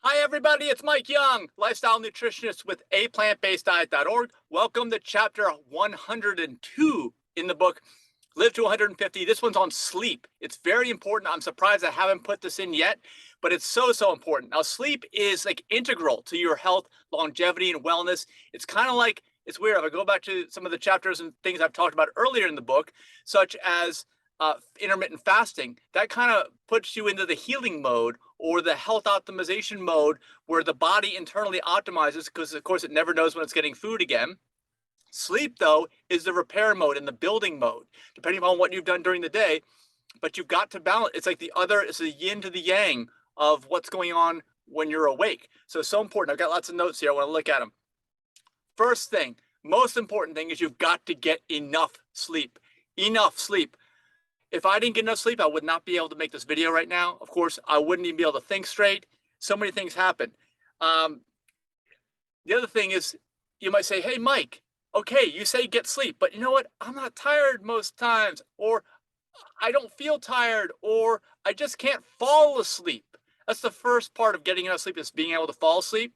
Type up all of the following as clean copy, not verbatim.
Hi, everybody. It's Mike Young, lifestyle nutritionist with aPlantBasedDiet.org. Welcome to chapter 102 in the book, Live to 150. This one's on sleep. It's very important. I'm surprised I haven't put this in yet, but it's so important. Now, sleep is like integral to your health, longevity, and wellness. It's kind of like, it's weird. If I go back to some of the chapters and things I've talked about earlier in the book, such as intermittent fasting, that kind of puts you into the healing mode or the health optimization mode where the body internally optimizes because, of course, it never knows when it's getting food again. Sleep, though, is the repair mode and the building mode, depending on what you've done during the day. But you've got to balance. It's like it's the yin to the yang of what's going on when you're awake. So it's so important. I've got lots of notes here. I want to look at them. First thing, most important thing is you've got to get enough sleep. Enough sleep. If I didn't get enough sleep, I would not be able to make this video right now. Of course, I wouldn't even be able to think straight. So many things happen. Um, the other thing is, you might say, hey, Mike, okay, you say get sleep, but you know what? I'm not tired most times, or I don't feel tired, or I just can't fall asleep. That's the first part of getting enough sleep, is being able to fall asleep.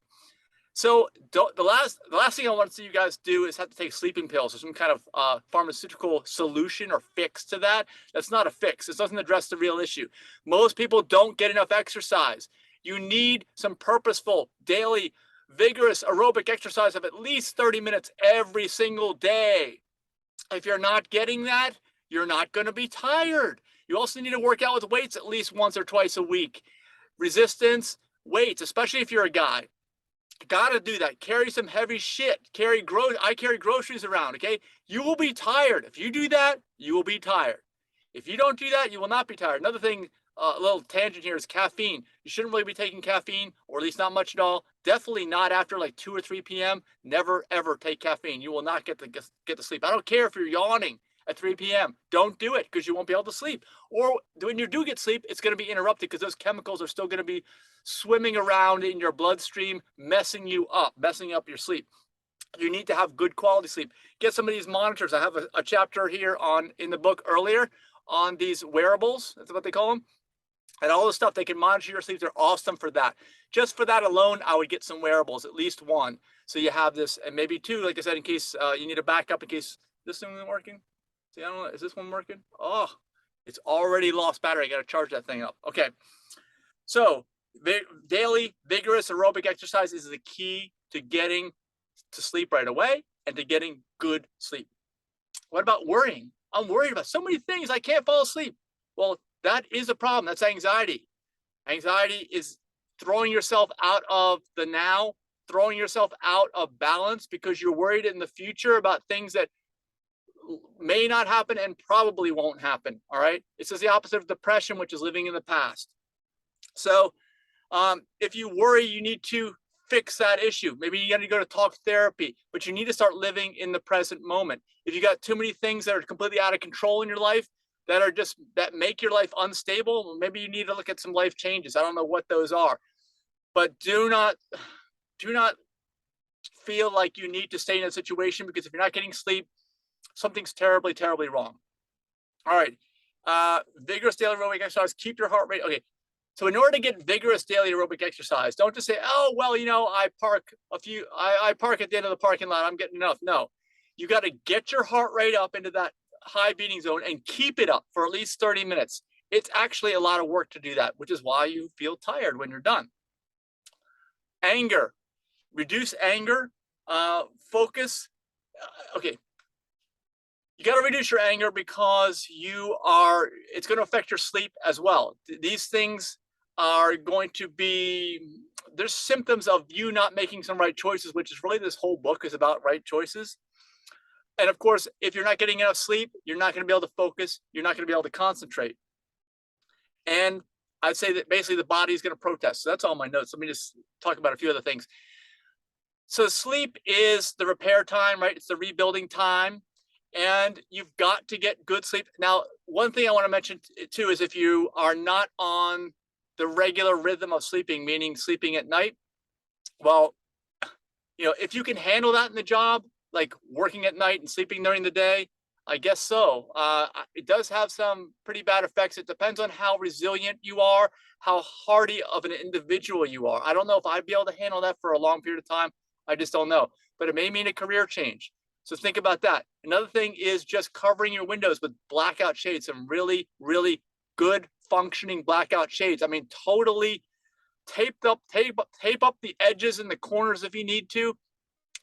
So the last thing I want to see you guys do is have to take sleeping pills or some kind of pharmaceutical solution or fix to that. That's not a fix. This doesn't address the real issue. Most people don't get enough exercise. You need some purposeful, daily, vigorous aerobic exercise of at least 30 minutes every single day. If you're not getting that, you're not going to be tired. You also need to work out with weights at least once or twice a week. Resistance, weights, especially if you're a guy. Gotta do that. Carry some heavy shit. I carry groceries around. Okay, you will be tired if you do that. You will be tired. If you don't do that, you will not be tired. Another thing, a little tangent here, is caffeine. You shouldn't really be taking caffeine, or at least not much at all. Definitely not after like 2 or 3 p.m. Never ever take caffeine. You will not get to sleep. I don't care if you're yawning at 3 p.m. Don't do it because you won't be able to sleep. Or when you do get sleep, it's going to be interrupted because those chemicals are still going to be swimming around in your bloodstream, messing up your sleep. You need to have good quality sleep. Get some of these monitors. I have a chapter here in the book earlier on these wearables. That's what they call them. And all the stuff they can monitor your sleep. They're awesome for that. Just for that alone, I would get some wearables, at least one. So you have this, and maybe two, like I said, in case you need a backup, in case this thing isn't working. See, I don't know. Is this one working? Oh, it's already lost battery. I got to charge that thing up. Okay. So daily vigorous aerobic exercise is the key to getting to sleep right away and to getting good sleep. What about worrying? I'm worried about so many things. I can't fall asleep. Well, that is a problem. That's anxiety. Anxiety is throwing yourself out of the now, throwing yourself out of balance because you're worried in the future about things that may not happen and probably won't happen. All right. It's just the opposite of depression, which is living in the past. So if you worry, you need to fix that issue. Maybe you got to go to talk therapy, but you need to start living in the present moment. If you got too many things that are completely out of control in your life that make your life unstable, maybe you need to look at some life changes. I don't know what those are, but do not feel like you need to stay in a situation, because if you're not getting sleep, something's terribly, terribly wrong. All right. Vigorous daily aerobic exercise, keep your heart rate. Okay. So in order to get vigorous daily aerobic exercise, don't just say, oh, well, I park I park at the end of the parking lot. I'm getting enough. No, you got to get your heart rate up into that high beating zone and keep it up for at least 30 minutes. It's actually a lot of work to do that, which is why you feel tired when you're done. Anger, reduce anger, focus. Okay. You got to reduce your anger because it's going to affect your sleep as well. These things are going to be, there's symptoms of you not making some right choices, which is really, this whole book is about right choices. And of course, if you're not getting enough sleep, you're not going to be able to focus. You're not going to be able to concentrate. And I'd say that basically the body is going to protest. So that's all my notes. Let me just talk about a few other things. So sleep is the repair time, right? It's the rebuilding time. And you've got to get good sleep. Now, one thing I want to mention too is if you are not on the regular rhythm of sleeping, meaning sleeping at night, well, if you can handle that in the job, like working at night and sleeping during the day, I guess so. It does have some pretty bad effects. It depends on how resilient you are, how hardy of an individual you are. I don't know if I'd be able to handle that for a long period of time. I just don't know. But it may mean a career change. So think about that. Another thing is just covering your windows with blackout shades, some really, really good functioning blackout shades. I mean, totally tape up the edges and the corners if you need to.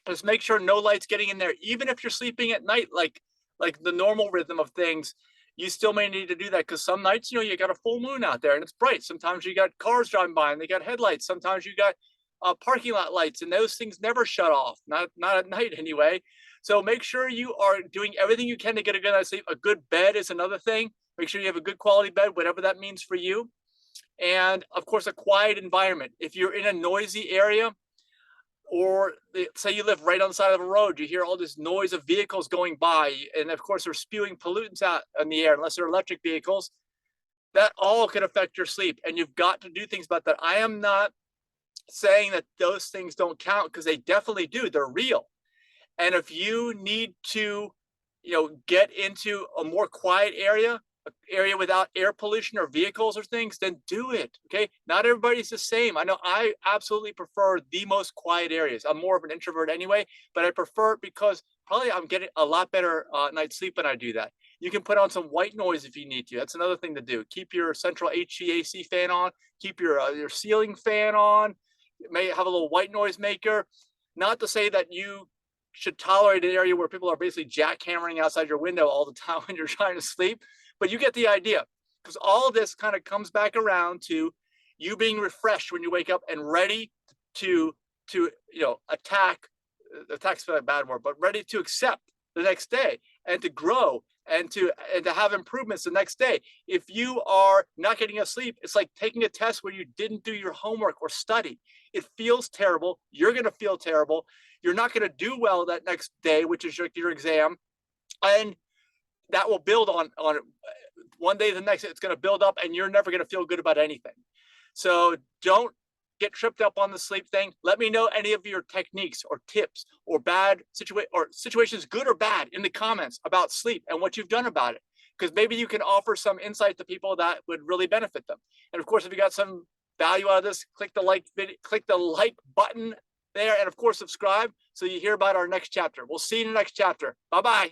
Just make sure no light's getting in there, even if you're sleeping at night, like the normal rhythm of things. You still may need to do that because some nights, you got a full moon out there and it's bright. Sometimes you got cars driving by and they got headlights. Sometimes you got parking lot lights, and those things never shut off, not at night anyway. So make sure you are doing everything you can to get a good night's sleep. A good bed is another thing. Make sure you have a good quality bed, whatever that means for you. And of course, a quiet environment. If you're in a noisy area, or say you live right on the side of a road, you hear all this noise of vehicles going by, and of course they're spewing pollutants out in the air, unless they're electric vehicles. That all can affect your sleep, and you've got to do things about that. I am not saying that those things don't count, because they definitely do. They're real. And if you need to, get into a more quiet area, an area without air pollution or vehicles or things, then do it. Okay. Not everybody's the same. I know I absolutely prefer the most quiet areas. I'm more of an introvert anyway, but I prefer it because probably I'm getting a lot better night's sleep when I do that. You can put on some white noise if you need to. That's another thing to do. Keep your central HVAC fan on. Keep your ceiling fan on. You may have a little white noise maker. Not to say that you should tolerate an area where people are basically jackhammering outside your window all the time when you're trying to sleep, but you get the idea, because all of this kind of comes back around to you being refreshed when you wake up and ready to attack's a bad word, but ready to accept the next day and to grow and to have improvements the next day. If you are not getting enough sleep, it's like taking a test where you didn't do your homework or study. It feels terrible. You're going to feel terrible. You're not going to do well that next day, which is your exam. And that will build on one day, the next, it's going to build up, and you're never going to feel good about anything. So don't get tripped up on the sleep thing. Let me know any of your techniques or tips or situations, good or bad, in the comments about sleep and what you've done about it. Because maybe you can offer some insight to people that would really benefit them. And of course, if you got some value out of this, click the like button there, and of course subscribe so you hear about our next chapter. We'll see you in the next chapter. Bye-bye.